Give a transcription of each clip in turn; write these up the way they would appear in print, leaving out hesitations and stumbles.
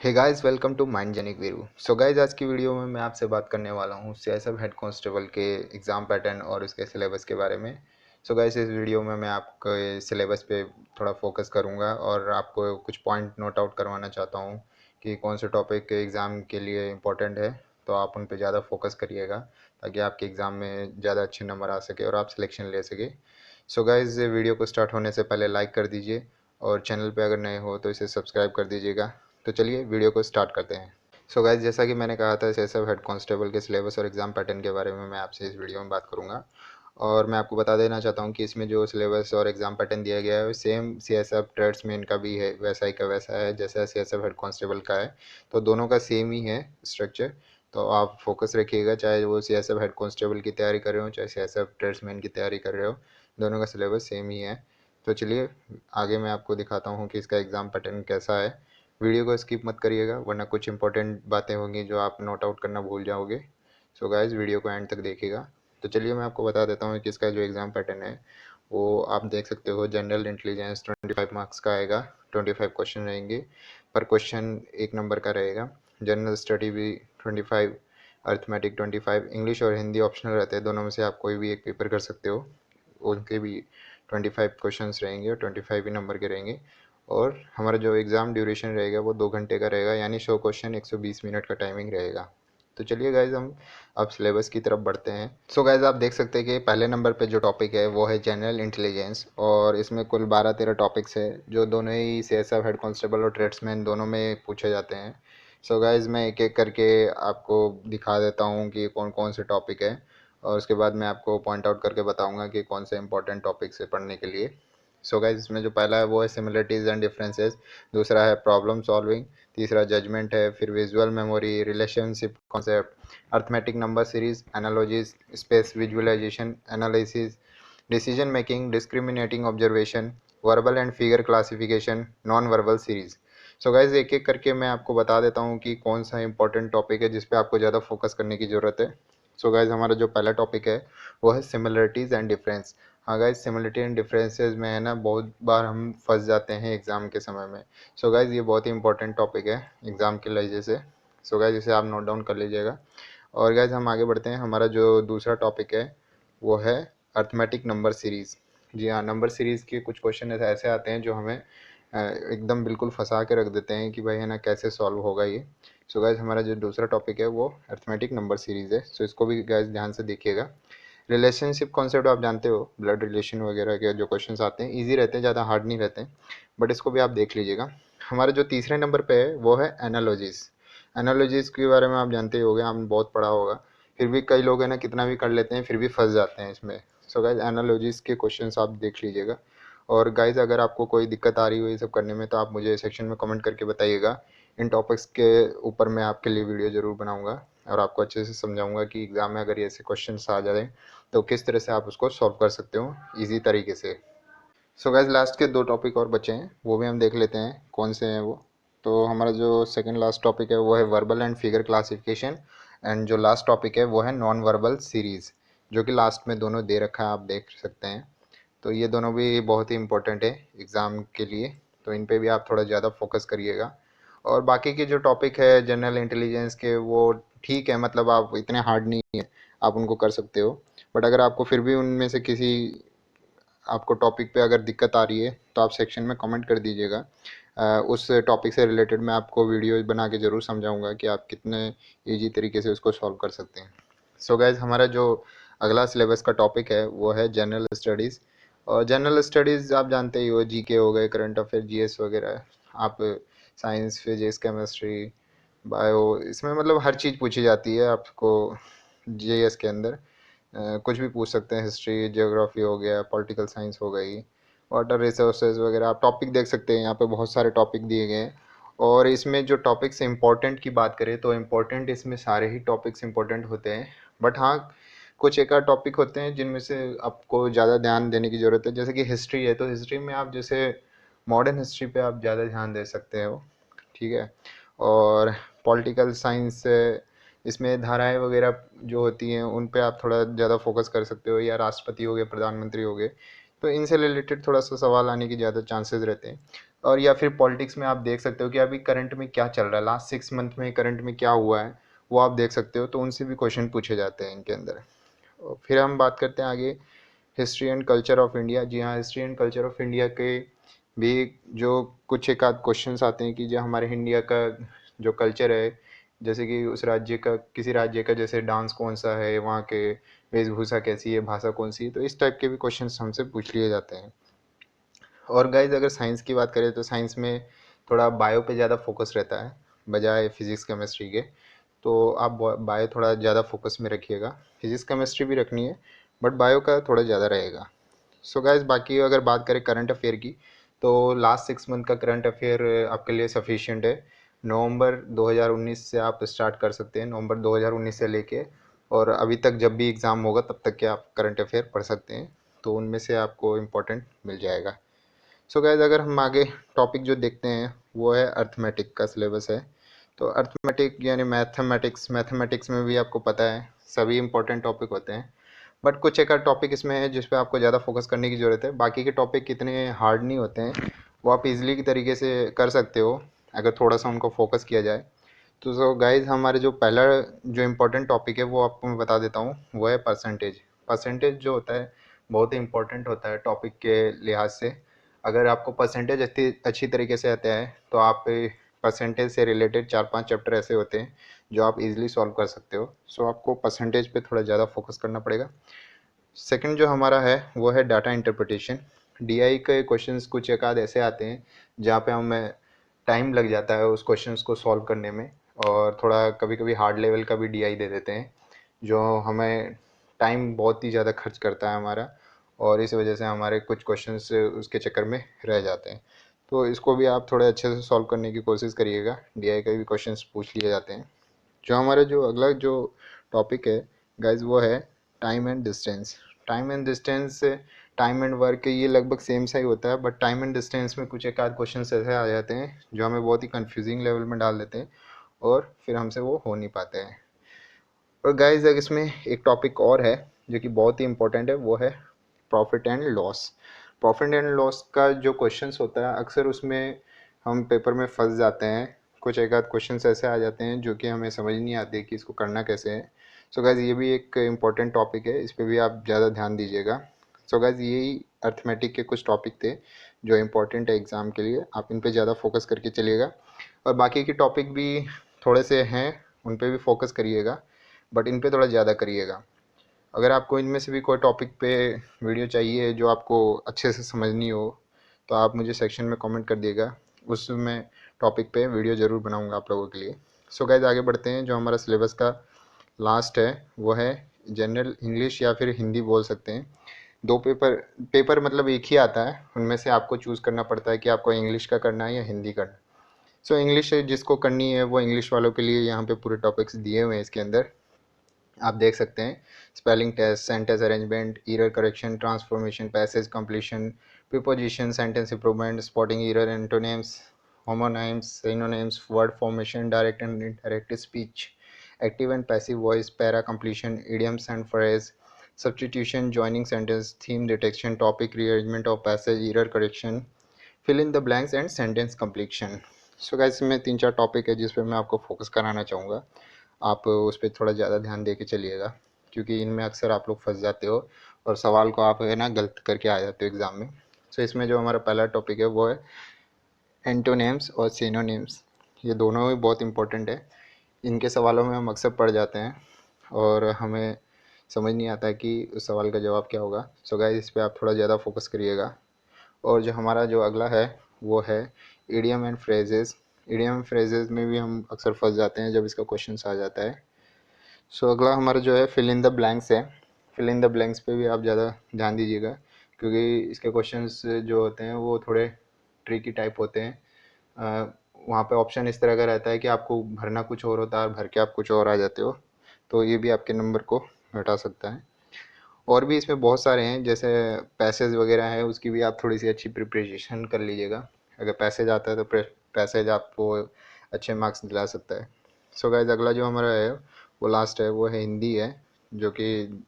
Hey guys, welcome to Mindgenic Veeru. So guys, आज की video में मैं आपसे बात करने वाला हूँ सीएसएफ हेड कांस्टेबल के एग्ज़ाम पैटर्न और उसके सिलेबस के बारे में। सो गाइस, इस वीडियो में मैं आपके सिलेबस पे थोड़ा फोकस करूँगा और आपको कुछ पॉइंट नोट आउट करवाना चाहता हूँ कि कौन से टॉपिक के एग्ज़ाम के लिए इम्पोर्टेंट है, तो आप उन पर ज़्यादा फोकस करिएगा ताकि आपके एग्ज़ाम में ज़्यादा अच्छे नंबर आ सके और आप सिलेक्शन ले सके। सो गाइस, वीडियो को स्टार्ट होने से पहले लाइक कर दीजिए और चैनल पे अगर नए हो तो इसे सब्सक्राइब कर दीजिएगा। तो चलिए वीडियो को स्टार्ट करते हैं। सो गाइस, जैसा कि मैंने कहा था, सीएसएफ हेड कांस्टेबल के सिलेबस और एग्ज़ाम पैटर्न के बारे में मैं आपसे इस वीडियो में बात करूंगा। और मैं आपको बता देना चाहता हूं कि इसमें जो सिलेबस और एग्ज़ाम पैटर्न दिया गया है सेम सीएसएफ ट्रेड्समैन का भी है, वैसा ही का वैसा है जैसा सीएसएफ हेड कांस्टेबल का है। तो दोनों का सेम ही है स्ट्रक्चर। तो आप फोकस रखिएगा, चाहे वो सीएसएफ हेड कांस्टेबल की तैयारी कर रहे हो चाहे सीएसएफ ट्रेड्समैन की तैयारी कर रहे हो, दोनों का सिलेबस सेम ही है। तो चलिए आगे मैं आपको दिखाता हूँ कि इसका एग्ज़ाम पैटर्न कैसा है। वीडियो को स्किप मत करिएगा वरना कुछ इंपॉर्टेंट बातें होंगी जो आप नोट आउट करना भूल जाओगे। सो गाइस, वीडियो को एंड तक देखिएगा। तो चलिए मैं आपको बता देता हूँ कि इसका जो एग्ज़ाम पैटर्न है वो आप देख सकते हो। जनरल इंटेलिजेंस 25 मार्क्स का आएगा, 25 क्वेश्चन रहेंगे, पर क्वेश्चन 1 नंबर का रहेगा। जनरल स्टडी भी 25, अर्थमेटिक 25, इंग्लिश और हिंदी ऑप्शनल रहते हैं, दोनों में से आप कोई भी एक पेपर कर सकते हो। उनके भी 25 क्वेश्चंस रहेंगे और 25 ही नंबर के रहेंगे। और हमारा जो एग्ज़ाम ड्यूरेशन रहेगा वो 2 घंटे का रहेगा, यानी 100 क्वेश्चन 120 मिनट का टाइमिंग रहेगा। तो चलिए गाइज, हम अब सिलेबस की तरफ बढ़ते हैं। सो गाइज, आप देख सकते हैं कि पहले नंबर पे जो टॉपिक है वो है जनरल इंटेलिजेंस, और इसमें कुल 12-13 टॉपिक्स है जो दोनों ही सीएसएफ हेड कांस्टेबल और ट्रेड्समैन दोनों में पूछे जाते हैं। सो गाइज, मैं एक एक करके आपको दिखा देता हूँ कि कौन कौन से टॉपिक है, और उसके बाद मैं आपको पॉइंट आउट करके बताऊँगा कि कौन से इंपॉर्टेंट टॉपिक्स है पढ़ने के लिए। सो गाइज, इसमें जो पहला है वो है सिमिलरिटीज़ एंड डिफरेंसेस, दूसरा है प्रॉब्लम सॉल्विंग, तीसरा जजमेंट है, फिर visual memory, relationship concept, arithmetic number series, analogies, space visualisation, analysis, decision making, discriminating observation, verbal and figure classification, non verbal series. So guys, एक एक करके मैं आपको बता देता हूँ कि कौन सा इंपॉर्टेंट टॉपिक है जिस पे आपको ज़्यादा फोकस करने की ज़रूरत है। सो गाइज, हमारा जो पहला टॉपिक है वो है सिमिलरिटीज़ एंड डिफरेंस। हाँ गाइज, सिमिलरिटी एंड डिफरेंसेस में है ना, बहुत बार हम फंस जाते हैं एग्ज़ाम के समय में। सो गाइज, ये बहुत ही इंपॉर्टेंट टॉपिक है एग्ज़ाम के लिहाजे से। सो गाइज, इसे आप नोट डाउन कर लीजिएगा। और गाइज, हम आगे बढ़ते हैं। हमारा जो दूसरा टॉपिक है वो है अर्थमेटिक नंबर सीरीज़। जी हाँ, नंबर सीरीज़ के कुछ क्वेश्चन ऐसे आते हैं जो हमें एकदम बिल्कुल फंसा के रख देते हैं कि भाई है ना, कैसे सॉल्व होगा ये। सो गाइज, हमारा जो दूसरा टॉपिक है वो अर्थमेटिक नंबर सीरीज़ है। सो इसको भी गाइज ध्यान से देखिएगा। रिलेशनशिप कॉन्सेप्ट आप जानते हो, ब्लड रिलेशन वगैरह के जो क्वेश्चंस आते हैं इजी रहते हैं, ज़्यादा हार्ड नहीं रहते हैं, बट इसको भी आप देख लीजिएगा। हमारा जो तीसरे नंबर पे है वो है एनालॉजीज़। एनालॉजीज़ के बारे में आप जानते ही होंगे, आपने बहुत पढ़ा होगा, फिर भी कई लोग है ना कितना भी कर लेते हैं फिर भी फंस जाते हैं इसमें। सो गाइज, एनालॉजीज़ के क्वेश्चंस आप देख लीजिएगा। और गाइज, अगर आपको कोई दिक्कत आ रही हो ये सब करने में तो आप मुझे सेक्शन में कमेंट करके बताइएगा। इन टॉपिक्स के ऊपर मैं आपके लिए वीडियो ज़रूर बनाऊंगा और आपको अच्छे से समझाऊंगा कि एग्ज़ाम में अगर ऐसे क्वेश्चंस आ जाए तो किस तरह से आप उसको सॉल्व कर सकते हो ईजी तरीके से। सो गाइज, लास्ट के 2 टॉपिक और बचे हैं, वो भी हम देख लेते हैं कौन से हैं वो। तो हमारा जो सेकंड लास्ट टॉपिक है वो है verbal and figure classification, and जो लास्ट टॉपिक है वो है नॉन वर्बल सीरीज़, जो कि लास्ट में दोनों दे रखा है, आप देख सकते हैं। तो ये दोनों भी बहुत ही इंपॉर्टेंट है एग्ज़ाम के लिए, तो इन पे भी आप थोड़ा ज़्यादा फोकस करिएगा। और बाकी के जो टॉपिक है जनरल इंटेलिजेंस के वो ठीक है, मतलब आप इतने हार्ड नहीं है, आप उनको कर सकते हो। बट अगर आपको फिर भी उनमें से किसी आपको टॉपिक पे अगर दिक्कत आ रही है तो आप सेक्शन में कमेंट कर दीजिएगा। उस टॉपिक से रिलेटेड मैं आपको वीडियो बना के ज़रूर समझाऊंगा कि आप कितने ईजी तरीके से उसको सॉल्व कर सकते हैं। सो गाइज, हमारा जो अगला सिलेबस का टॉपिक है वो है जनरल स्टडीज़। और जनरल स्टडीज़ आप जानते ही हो, जीके हो गए, करंट अफेयर, जीएस वगैरह। आप साइंस, फिजिक्स, केमिस्ट्री, बायो, इसमें मतलब हर चीज़ पूछी जाती है आपको जीएस के अंदर। कुछ भी पूछ सकते हैं, हिस्ट्री, ज्योग्राफी हो गया, पॉलिटिकल साइंस हो गई, वाटर रिसोर्सेज वगैरह। आप टॉपिक देख सकते हैं, यहाँ पे बहुत सारे टॉपिक दिए गए हैं। और इसमें जो टॉपिक्स इंपॉर्टेंट की बात करें तो इम्पोर्टेंट इसमें सारे ही टॉपिक्स इंपॉर्टेंट होते हैं, बट हाँ, कुछ एक आध टॉपिक होते हैं जिनमें से आपको ज़्यादा ध्यान देने की ज़रूरत है। जैसे कि हिस्ट्री है तो हिस्ट्री में आप जैसे मॉडर्न हिस्ट्री पे आप ज़्यादा ध्यान दे सकते हो, ठीक है। और पॉलिटिकल साइंस, इसमें धाराएं वगैरह जो होती हैं उन पे आप थोड़ा ज़्यादा फोकस कर सकते हो, या राष्ट्रपति हो गए, प्रधानमंत्री हो गए, तो इनसे रिलेटेड थोड़ा सा सवाल आने की ज़्यादा चांसेस रहते हैं। और या फिर पॉलिटिक्स में आप देख सकते हो कि अभी करंट में क्या चल रहा है, लास्ट 6 मंथ में करंट में क्या हुआ है वो आप देख सकते हो, तो उनसे भी क्वेश्चन पूछे जाते हैं इनके अंदर। और फिर हम बात करते हैं आगे history and culture of India. जी हाँ, history and culture of India के भी जो कुछ एक आध क्वेश्चंस आते हैं कि जो हमारे इंडिया का जो कल्चर है, जैसे कि उस राज्य का, किसी राज्य का जैसे डांस कौन सा है, वहाँ के वेशभूषा कैसी है, भाषा कौन सी है, तो इस टाइप के भी क्वेश्चंस हमसे पूछ लिए जाते हैं। और गाइज अगर साइंस की बात करें तो साइंस में थोड़ा बायो पे ज़्यादा फोकस रहता है बजाय फिजिक्स केमिस्ट्री के, तो आप बायो थोड़ा ज़्यादा फोकस में रखिएगा। फिजिक्स केमिस्ट्री भी रखनी है बट बायो का थोड़ा ज़्यादा रहेगा। सो गाइज बाकी अगर बात करें करंट अफेयर की, तो लास्ट 6 मंथ का करंट अफेयर आपके लिए सफिशिएंट है। नवंबर 2019 से आप स्टार्ट कर सकते हैं, नवंबर 2019 से लेके और अभी तक जब भी एग्ज़ाम होगा तब तक के आप करंट अफेयर पढ़ सकते हैं, तो उनमें से आपको इम्पोर्टेंट मिल जाएगा। सो गाइज अगर हम आगे टॉपिक जो देखते हैं वो है अर्थमेटिक का सिलेबस है। तो अर्थमेटिक यानी मैथमेटिक्स, मैथमेटिक्स में भी आपको पता है सभी इंपॉर्टेंट टॉपिक होते हैं, बट कुछ एक टॉपिक इसमें है जिस पे आपको ज़्यादा फोकस करने की ज़रूरत है। बाकी के टॉपिक इतने हार्ड नहीं होते हैं, वो आप इजीली की तरीके से कर सकते हो अगर थोड़ा सा उनको फोकस किया जाए। तो सो गाइज हमारे जो पहला जो इम्पोर्टेंट टॉपिक है वो आपको मैं बता देता हूँ, वो है परसेंटेज। परसेंटेज जो होता है बहुत ही इंपॉर्टेंट होता है टॉपिक के लिहाज से। अगर आपको परसेंटेज अच्छी तरीके से आता है तो आप परसेंटेज से रिलेटेड 4-5 चैप्टर ऐसे होते हैं जो आप इजीली सॉल्व कर सकते हो। सो आपको परसेंटेज पे थोड़ा ज़्यादा फोकस करना पड़ेगा। सेकंड जो हमारा है वो है डाटा इंटरप्रिटेशन। डीआई के क्वेश्चंस कुछ एक आध ऐसे आते हैं जहाँ पे हमें टाइम लग जाता है उस क्वेश्चंस को सॉल्व करने में, और थोड़ा कभी कभी हार्ड लेवल का भी डीआई दे देते हैं जो हमें टाइम बहुत ही ज़्यादा खर्च करता है हमारा, और इस वजह से हमारे कुछ क्वेश्चंस उसके चक्कर में रह जाते हैं। तो इसको भी आप थोड़े अच्छे से सॉल्व करने की कोशिश करिएगा, डीआई के भी क्वेश्चंस पूछ लिए जाते हैं। जो हमारा जो अगला जो टॉपिक है गाइज वो है time and distance. Time and distance, time and work ये लगभग सेम सा ही होता है, बट टाइम एंड डिस्टेंस में कुछ एक आध क्वेश्चन ऐसे आ जाते हैं जो हमें बहुत ही कंफ्यूजिंग लेवल में डाल देते हैं और फिर हमसे वो हो नहीं पाते हैं। और गाइज अगर इसमें एक टॉपिक और है जो कि बहुत ही इंपॉर्टेंट है, वो है profit and loss. Profit and loss का जो क्वेश्चंस होता है अक्सर उसमें हम पेपर में फंस जाते हैं। कुछ एक आध क्वेश्चंस ऐसे आ जाते हैं जो कि हमें समझ नहीं आते कि इसको करना कैसे है। सो गाइज ये भी एक इम्पॉर्टेंट टॉपिक है, इस पर भी आप ज़्यादा ध्यान दीजिएगा। सो गाइज यही अर्थमेटिक के कुछ टॉपिक थे जो इम्पोर्टेंट है एग्ज़ाम के लिए, आप इन पे ज़्यादा फोकस करके चलिएगा। और बाकी के टॉपिक भी थोड़े से हैं, उन पे भी फोकस करिएगा, बट इन पे थोड़ा ज़्यादा करिएगा। अगर आपको इनमें से भी कोई टॉपिक पे वीडियो चाहिए जो आपको अच्छे से समझनी हो तो आप मुझे सेक्शन में कमेंट कर दिएगा, उसमें टॉपिक पे वीडियो ज़रूर बनाऊंगा आप लोगों के लिए। सो गाइज आगे बढ़ते हैं। जो हमारा सिलेबस का लास्ट है वो है जनरल इंग्लिश या फिर हिंदी बोल सकते हैं। दो पेपर, पेपर मतलब एक ही आता है, उनमें से आपको चूज़ करना पड़ता है कि आपको इंग्लिश का करना है या हिंदी करना है। सो इंग्लिश जिसको करनी है वो इंग्लिश वालों के लिए यहाँ पे पूरे टॉपिक्स दिए हुए हैं इसके अंदर, आप देख सकते हैं। Spelling test, sentence arrangement, error correction, transformation, passage completion, preposition, sentence improvement, spotting error, antonyms, homonyms, synonyms, word formation, direct and indirect speech, active and passive voice, para completion, idioms and phrase, substitution, joining sentence, theme detection, topic rearrangement of passage, error correction, fill in the blanks and sentence completion. So guys इसमें 3-4 topic है जिस पे मैं आपको focus कराना चाहूँगा, आप उस पर थोड़ा ज़्यादा ध्यान दे के चलिएगा क्योंकि इनमें अक्सर आप लोग फंस जाते हो और सवाल को आप है ना गलत करके आ जाते हो एग्ज़ाम में। सो इसमें जो हमारा पहला टॉपिक है वो है एंटोनिम्स और सिनोनिम्स। ये दोनों ही बहुत इंपॉर्टेंट है, इनके सवालों में हम अक्सर पढ़ जाते हैं और हमें समझ नहीं आता है कि उस सवाल का जवाब क्या होगा। सो गाइस इस पर आप थोड़ा ज़्यादा फोकस करिएगा। और जो हमारा जो अगला है वो है idiom and phrases. Idiom and phrases में भी हम अक्सर फंस जाते हैं जब इसका क्वेश्चन आ जाता है। सो अगला हमारा जो है फिल इन द ब्लैंक्स है। फिल इन द ब्लैंक्स पे भी आप ज़्यादा ध्यान दीजिएगा क्योंकि इसके क्वेश्चंस जो होते हैं वो थोड़े ट्रिकी टाइप होते हैं। वहाँ पे ऑप्शन इस तरह का रहता है कि आपको भरना कुछ और होता है और भर के आप कुछ और आ जाते हो, तो ये भी आपके नंबर को घटा सकता है। और भी इसमें बहुत सारे हैं, जैसे पैसेज वगैरह है उसकी भी आप थोड़ी सी अच्छी प्रिपरेशन कर लीजिएगा। अगर पैसेज आता है तो पैसेज आपको अच्छे मार्क्स दिला सकता है। सो गाइज अगला जो हमारा है वो लास्ट है, वो है हिंदी है जो कि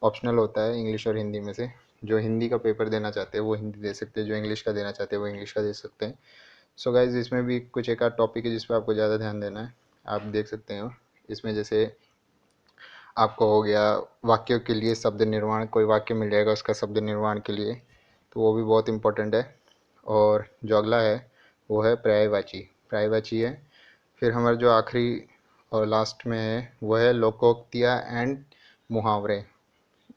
ऑप्शनल होता है इंग्लिश और हिंदी में से। जो हिंदी का पेपर देना चाहते हैं वो हिंदी दे सकते हैं, जो इंग्लिश का देना चाहते हैं वो इंग्लिश का दे सकते हैं। सो गाइज इसमें भी कुछ एक आध टॉपिक है जिस पर आपको ज़्यादा ध्यान देना है, आप देख सकते हो। इसमें जैसे आपको हो गया वाक्यों के लिए शब्द निर्माण, कोई वाक्य मिल जाएगा उसका शब्द निर्माण के लिए, तो वो भी बहुत इम्पोर्टेंट है। और जो अगला है वो है पर्यायवाची, पर्यायवाची है। फिर हमारा जो आखिरी और लास्ट में है वो है लोकोक्तियाँ एंड मुहावरे,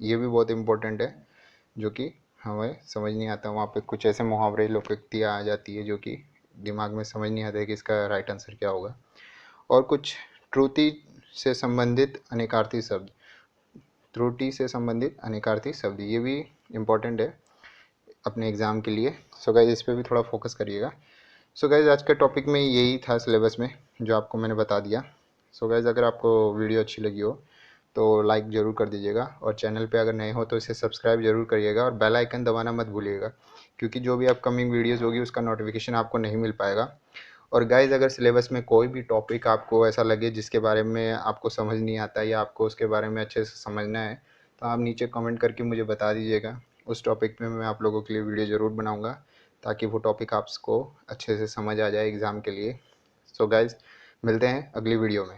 ये भी बहुत इम्पोर्टेंट है, जो कि हमें समझ नहीं आता। वहाँ पे कुछ ऐसे मुहावरे लोकोक्तियाँ आ जाती है जो कि दिमाग में समझ नहीं आता है कि इसका राइट आंसर क्या होगा। और कुछ त्रुटि से संबंधित अनेकार्थी शब्द, त्रुटि से संबंधित अनेकार्थी शब्द, ये भी इम्पोर्टेंट है अपने एग्ज़ाम के लिए। सो गाइज इस पर भी थोड़ा फोकस करिएगा। सो गाइज आज के टॉपिक में यही था सिलेबस में जो आपको मैंने बता दिया। सो गाइज अगर आपको वीडियो अच्छी लगी हो तो लाइक ज़रूर कर दीजिएगा, और चैनल पे अगर नए हो तो इसे सब्सक्राइब ज़रूर करिएगा, और बेल आइकन दबाना मत भूलिएगा, क्योंकि जो भी अपकमिंग वीडियोज़ होगी उसका नोटिफिकेशन आपको नहीं मिल पाएगा। और गाइज़ अगर सिलेबस में कोई भी टॉपिक आपको ऐसा लगे जिसके बारे में आपको समझ नहीं आता या आपको उसके बारे में अच्छे से समझना है, तो आप नीचे कमेंट करके मुझे बता दीजिएगा। उस टॉपिक पे मैं आप लोगों के लिए वीडियो ज़रूर बनाऊँगा, ताकि वो टॉपिक आपको अच्छे से समझ आ जाए एग्ज़ाम के लिए। सो गाइज़ मिलते हैं अगली वीडियो में।